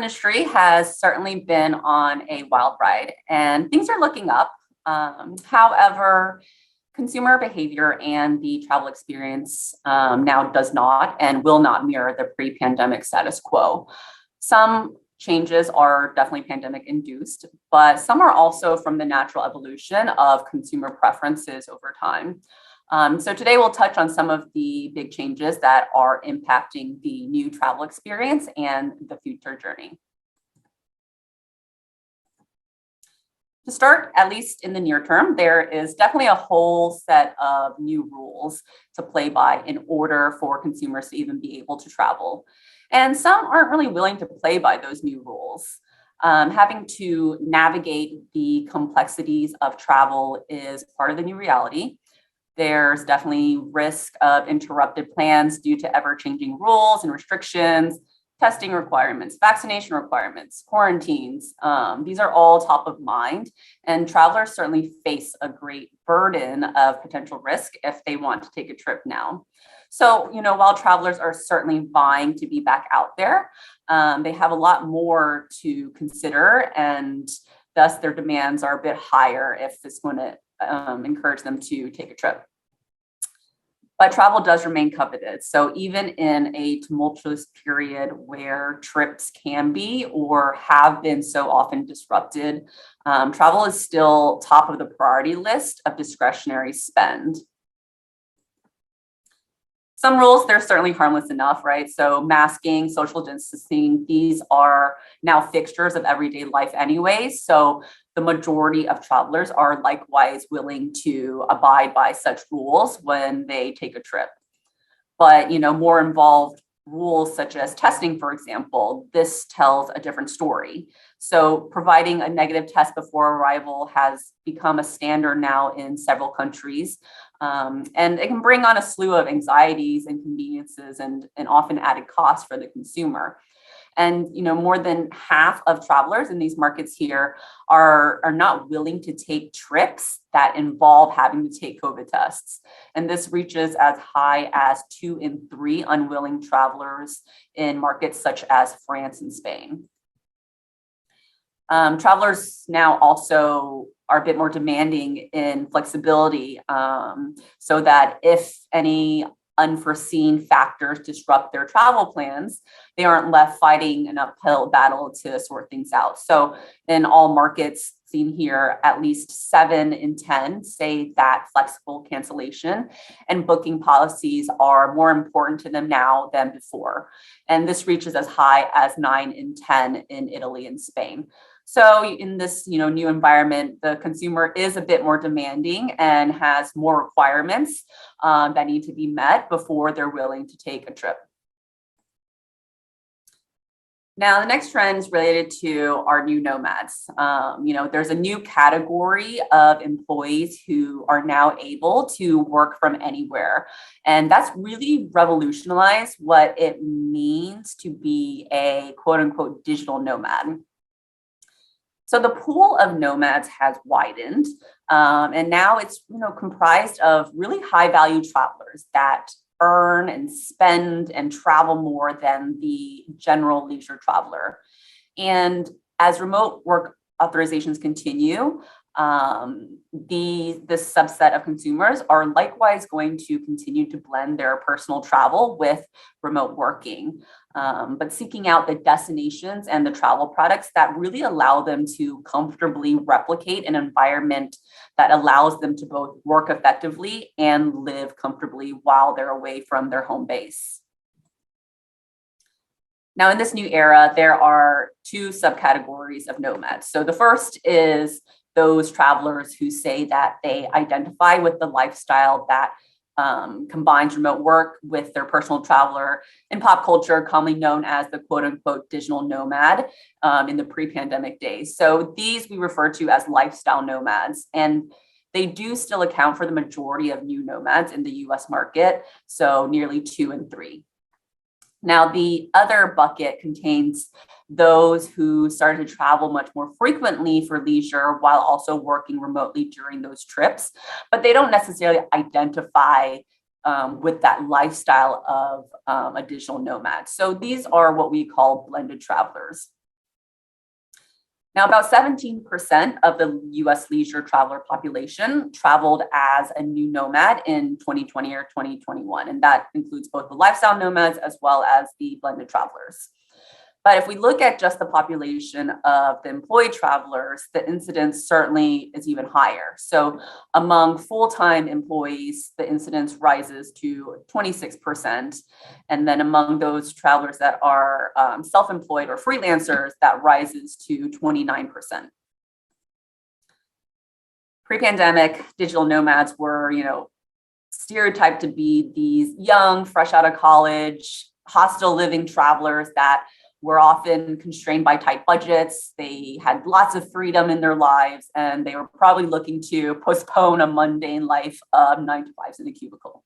industry has certainly been on a wild ride and things are looking up. However, consumer behavior and the travel experience now does not and will not mirror the pre-pandemic status quo. Some changes are definitely pandemic induced, but some are also from the natural evolution of consumer preferences over time. So today we'll touch on some of the big changes that are impacting the new travel experience and the future journey. To start, at least in the near term, there is definitely a whole set of new rules to play by in order for consumers to even be able to travel. And some aren't really willing to play by those new rules. Having to navigate the complexities of travel is part of the new reality. There's definitely risk of interrupted plans due to ever-changing rules and restrictions, testing requirements, vaccination requirements, quarantines. These are all top of mind, and travelers certainly face a great burden of potential risk if they want to take a trip now. So, while travelers are certainly vying to be back out there, they have a lot more to consider, and thus their demands are a bit higher if it's going to encourage them to take a trip. But travel does remain coveted. So even in a tumultuous period where trips can be or have been so often disrupted, travel is still top of the priority list of discretionary spend. Some rules, they're certainly harmless enough, right? So masking, social distancing, these are now fixtures of everyday life anyway. So the majority of travelers are likewise willing to abide by such rules when they take a trip. But, more involved rules such as testing, for example, this tells a different story. So providing a negative test before arrival has become a standard now in several countries. And it can bring on a slew of anxieties, inconveniences, and often added costs for the consumer. And more than half of travelers in these markets here are not willing to take trips that involve having to take COVID tests. And this reaches as high as 2 in 3 unwilling travelers in markets such as France and Spain. Travelers now also are a bit more demanding in flexibility, so that if any unforeseen factors disrupt their travel plans, they aren't left fighting an uphill battle to sort things out. So in all markets seen here, at least 7 in 10 say that flexible cancellation and booking policies are more important to them now than before. And this reaches as high as 9 in 10 in Italy and Spain. So in this, new environment, the consumer is a bit more demanding and has more requirements that need to be met before they're willing to take a trip. Now, the next trend is related to our new nomads. There's a new category of employees who are now able to work from anywhere. And that's really revolutionized what it means to be a quote unquote digital nomad. So the pool of nomads has widened, and now it's comprised of really high value travelers that earn and spend and travel more than the general leisure traveler. And as remote work authorizations continue, this subset of consumers are likewise going to continue to blend their personal travel with remote working, but seeking out the destinations and the travel products that really allow them to comfortably replicate an environment that allows them to both work effectively and live comfortably while they're away from their home base. Now, in this new era, there are 2 subcategories of nomads. So the first is those travelers who say that they identify with the lifestyle that combines remote work with their personal traveler in pop culture, commonly known as the quote unquote digital nomad in the pre-pandemic days. So these we refer to as lifestyle nomads, and they do still account for the majority of new nomads in the US market, so nearly 2 in 3. Now, the other bucket contains those who started to travel much more frequently for leisure while also working remotely during those trips, but they don't necessarily identify with that lifestyle of a digital nomad. So these are what we call blended travelers. Now, about 17% of the US leisure traveler population traveled as a new nomad in 2020 or 2021. And that includes both the lifestyle nomads as well as the blended travelers. But if we look at just the population of the employed travelers, the incidence certainly is even higher. So among full-time employees, the incidence rises to 26%. And then among those travelers that are self-employed or freelancers, that rises to 29%. Pre-pandemic, digital nomads were, stereotyped to be these young, fresh out of college, hostel living travelers that were often constrained by tight budgets. They had lots of freedom in their lives, and they were probably looking to postpone a mundane life of 9 to 5s in a cubicle.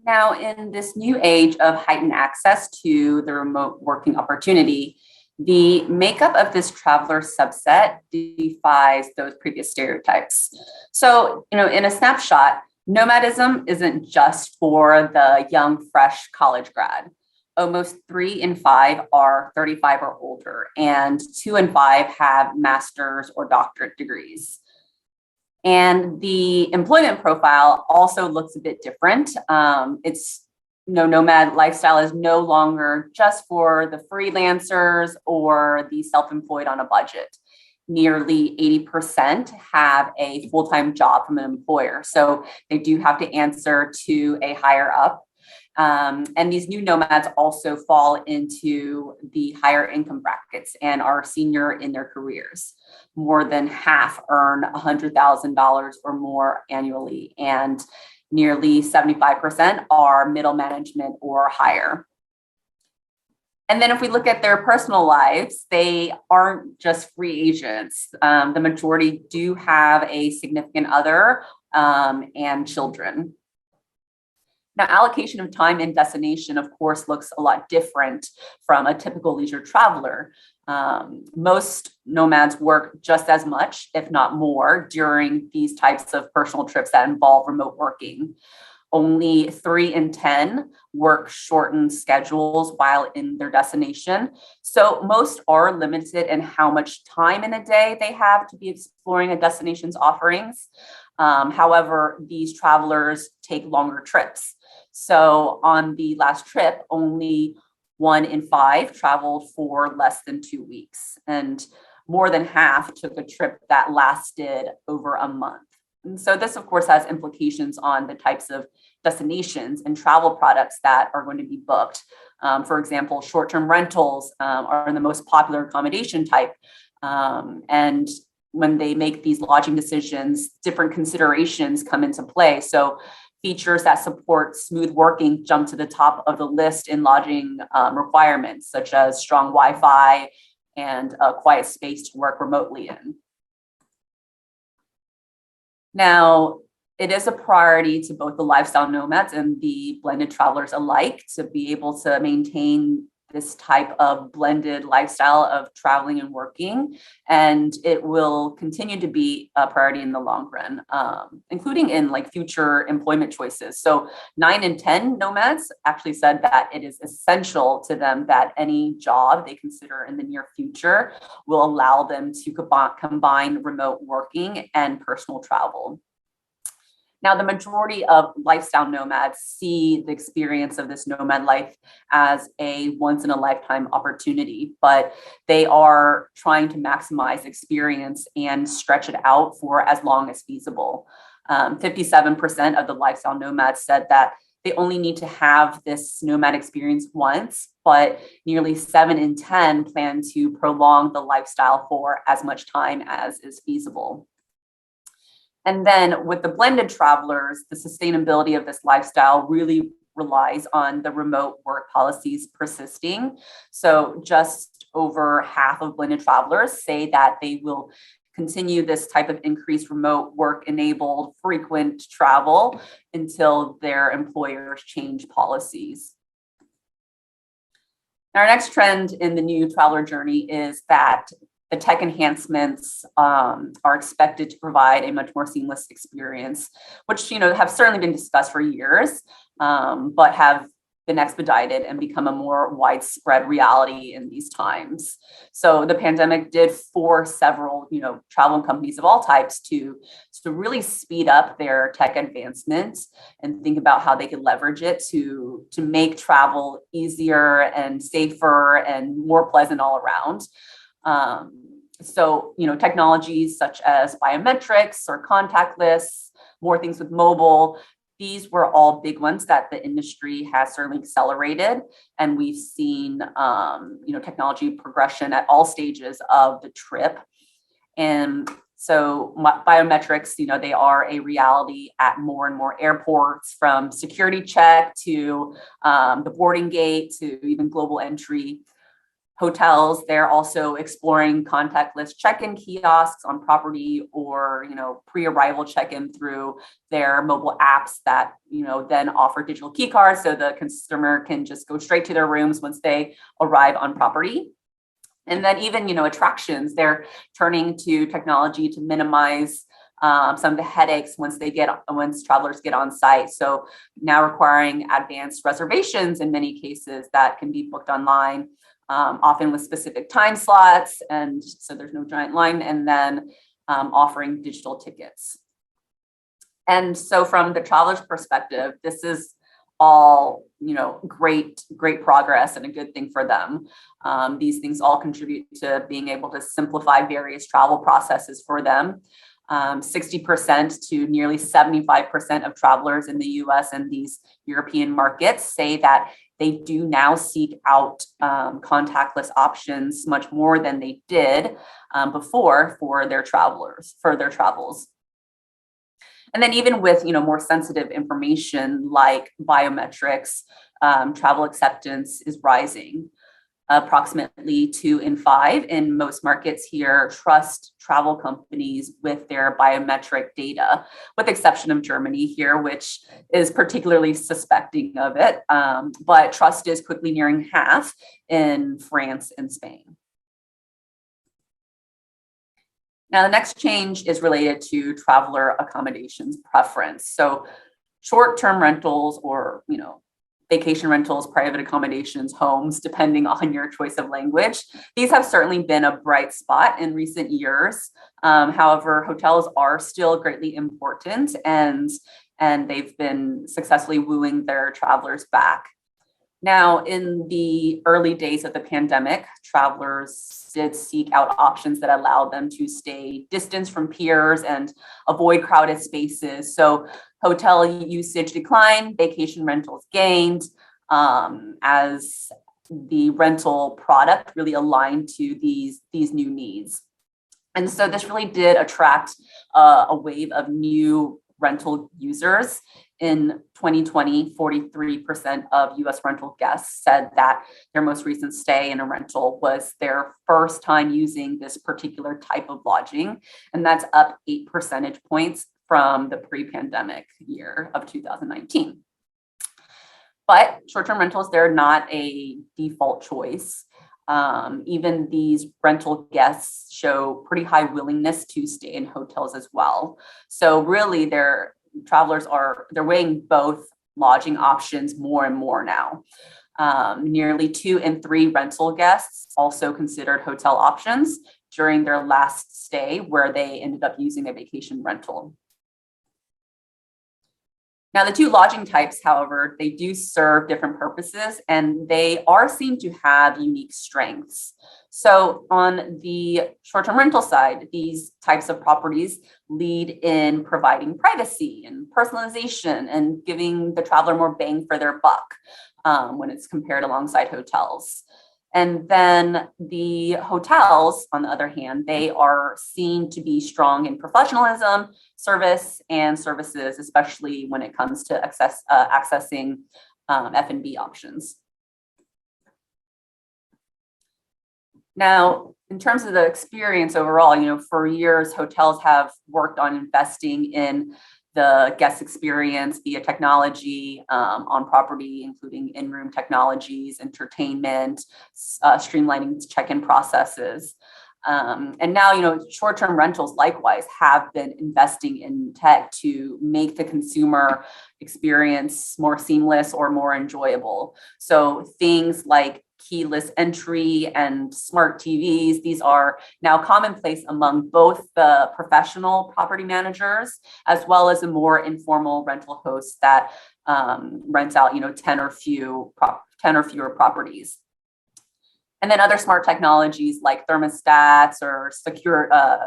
Now, in this new age of heightened access to the remote working opportunity, the makeup of this traveler subset defies those previous stereotypes. So, in a snapshot, nomadism isn't just for the young, fresh college grad. Almost 3 in 5 are 35 or older, and 2 in 5 have master's or doctorate degrees. And the employment profile also looks a bit different. Nomad lifestyle is no longer just for the freelancers or the self-employed on a budget. Nearly 80% have a full-time job from an employer. So they do have to answer to a higher up. And these new nomads also fall into the higher income brackets and are senior in their careers. More than half earn $100,000 or more annually, and nearly 75% are middle management or higher. And then if we look at their personal lives, they aren't just free agents. The majority do have a significant other and children. Now, allocation of time and destination, of course, looks a lot different from a typical leisure traveler. Most nomads work just as much, if not more, during these types of personal trips that involve remote working. Only 3 in 10 work shortened schedules while in their destination. So most are limited in how much time in a day they have to be exploring a destination's offerings. However, these travelers take longer trips. So on the last trip, only 1 in 5 traveled for less than 2 weeks, and more than half took a trip that lasted over a month. And so this, of course, has implications on the types of destinations and travel products that are going to be booked. For example, short-term rentals are the most popular accommodation type. And when they make these lodging decisions, different considerations come into play. So features that support smooth working jump to the top of the list in lodging requirements, such as strong Wi-Fi and a quiet space to work remotely in. Now, it is a priority to both the lifestyle nomads and the blended travelers alike to be able to maintain this type of blended lifestyle of traveling and working, and it will continue to be a priority in the long run, including in future employment choices. So 9 in 10 nomads actually said that it is essential to them that any job they consider in the near future will allow them to combine remote working and personal travel. Now, the majority of lifestyle nomads see the experience of this nomad life as a once-in-a-lifetime opportunity, but they are trying to maximize experience and stretch it out for as long as feasible. 57% of the lifestyle nomads said that they only need to have this nomad experience once, but nearly 7 in 10 plan to prolong the lifestyle for as much time as is feasible. And then with the blended travelers, the sustainability of this lifestyle really relies on the remote work policies persisting. So just over half of blended travelers say that they will continue this type of increased remote work enabled frequent travel until their employers change policies. Our next trend in the new traveler journey is that the tech enhancements are expected to provide a much more seamless experience, which have certainly been discussed for years, but have been expedited and become a more widespread reality in these times. So the pandemic did force several, travel companies of all types to really speed up their tech advancements and think about how they could leverage it to make travel easier and safer and more pleasant all around. So, technologies such as biometrics or contactless, more things with mobile, these were all big ones that the industry has certainly accelerated. And we've seen, technology progression at all stages of the trip. And so biometrics, they are a reality at more and more airports, from security check to the boarding gate to even global entry. Hotels, they're also exploring contactless check-in kiosks on property, or pre-arrival check-in through their mobile apps that then offer digital key cards, so the consumer can just go straight to their rooms once they arrive on property. And then even attractions, they're turning to technology to minimize some of the headaches once travelers get on site. So now requiring advanced reservations in many cases that can be booked online, often with specific time slots, and so there's no giant line, and then offering digital tickets. And so from the traveler's perspective, this is all great progress and a good thing for them. These things all contribute to being able to simplify various travel processes for them. 60% to nearly 75% of travelers in the US and these European markets say that they do now seek out contactless options much more than they did before for their travels. And then even with more sensitive information like biometrics, travel acceptance is rising. Approximately 2 in 5 in most markets here trust travel companies with their biometric data, with the exception of Germany here, which is particularly suspecting of it. But trust is quickly nearing half in France and Spain. Now, the next change is related to traveler accommodations preference. So short-term rentals, or vacation rentals, private accommodations, homes, depending on your choice of language, these have certainly been a bright spot in recent years. However, hotels are still greatly important, and they've been successfully wooing their travelers back. Now, in the early days of the pandemic, travelers did seek out options that allowed them to stay distanced from peers and avoid crowded spaces. So hotel usage declined, vacation rentals gained, as the rental product really aligned to these new needs. And so this really did attract a wave of new rental users. In 2020, 43% of US rental guests said that their most recent stay in a rental was their first time using this particular type of lodging. And that's up 8 percentage points from the pre-pandemic year of 2019. But short-term rentals, they're not a default choice. Even these rental guests show pretty high willingness to stay in hotels as well. So really, travelers they're weighing both lodging options more and more now. Nearly 2 in 3 rental guests also considered hotel options during their last stay, where they ended up using a vacation rental. Now, the 2 lodging types, however, they do serve different purposes, and they are seen to have unique strengths. So on the short-term rental side, these types of properties lead in providing privacy and personalization and giving the traveler more bang for their buck when it's compared alongside hotels. And then the hotels, on the other hand, they are seen to be strong in professionalism, service, and services, especially when it comes to accessing F&B options. Now, in terms of the experience overall, for years, hotels have worked on investing in the guest experience via technology on property, including in-room technologies, entertainment, streamlining check-in processes. And now, short-term rentals likewise have been investing in tech to make the consumer experience more seamless or more enjoyable. So things like keyless entry and smart TVs, these are now commonplace among both the professional property managers as well as the more informal rental hosts that rents out, 10 or fewer properties. And then other smart technologies like thermostats or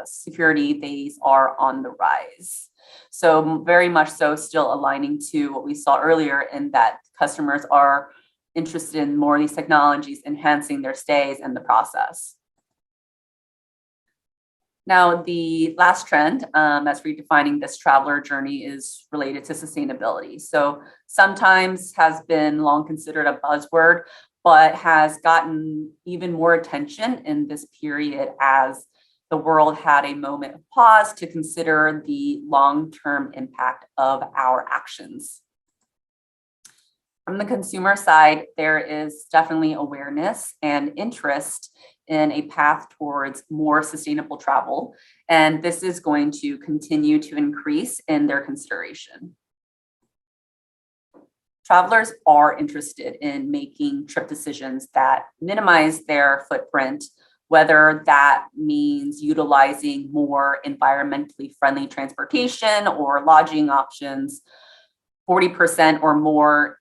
security, these are on the rise. So very much so still aligning to what we saw earlier in that customers are interested in more of these technologies, enhancing their stays and the process. Now, the last trend that's redefining this traveler journey is related to sustainability. So sometimes has been long considered a buzzword, but has gotten even more attention in this period as the world had a moment of pause to consider the long-term impact of our actions. From the consumer side, there is definitely awareness and interest in a path towards more sustainable travel, and this is going to continue to increase in their consideration. Travelers are interested in making trip decisions that minimize their footprint, whether that means utilizing more environmentally friendly transportation or lodging options. 40% or more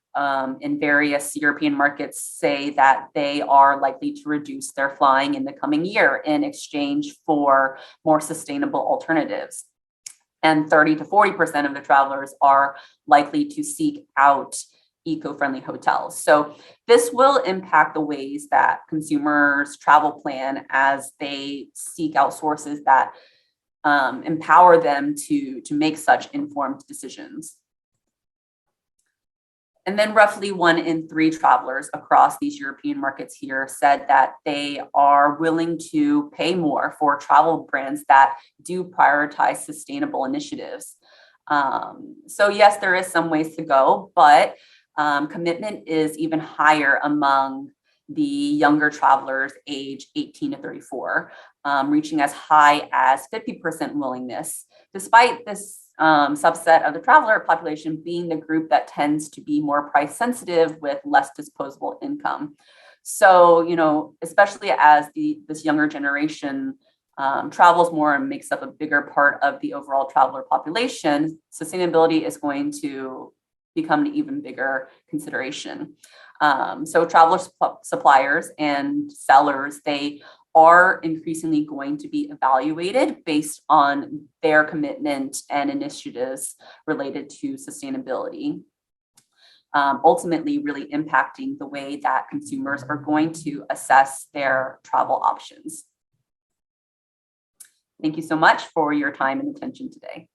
in various European markets say that they are likely to reduce their flying in the coming year in exchange for more sustainable alternatives. And 30 to 40% of the travelers are likely to seek out eco-friendly hotels. So this will impact the ways that consumers travel plan as they seek out sources that empower them to make such informed decisions. And then roughly 1 in 3 travelers across these European markets here said that they are willing to pay more for travel brands that do prioritize sustainable initiatives. So yes, there is some ways to go, but commitment is even higher among the younger travelers age 18 to 34, reaching as high as 50% willingness, despite this subset of the traveler population being the group that tends to be more price sensitive with less disposable income. So, especially as this younger generation travels more and makes up a bigger part of the overall traveler population, sustainability is going to become an even bigger consideration. So traveler suppliers and sellers, they are increasingly going to be evaluated based on their commitment and initiatives related to sustainability, ultimately really impacting the way that consumers are going to assess their travel options. Thank you so much for your time and attention today.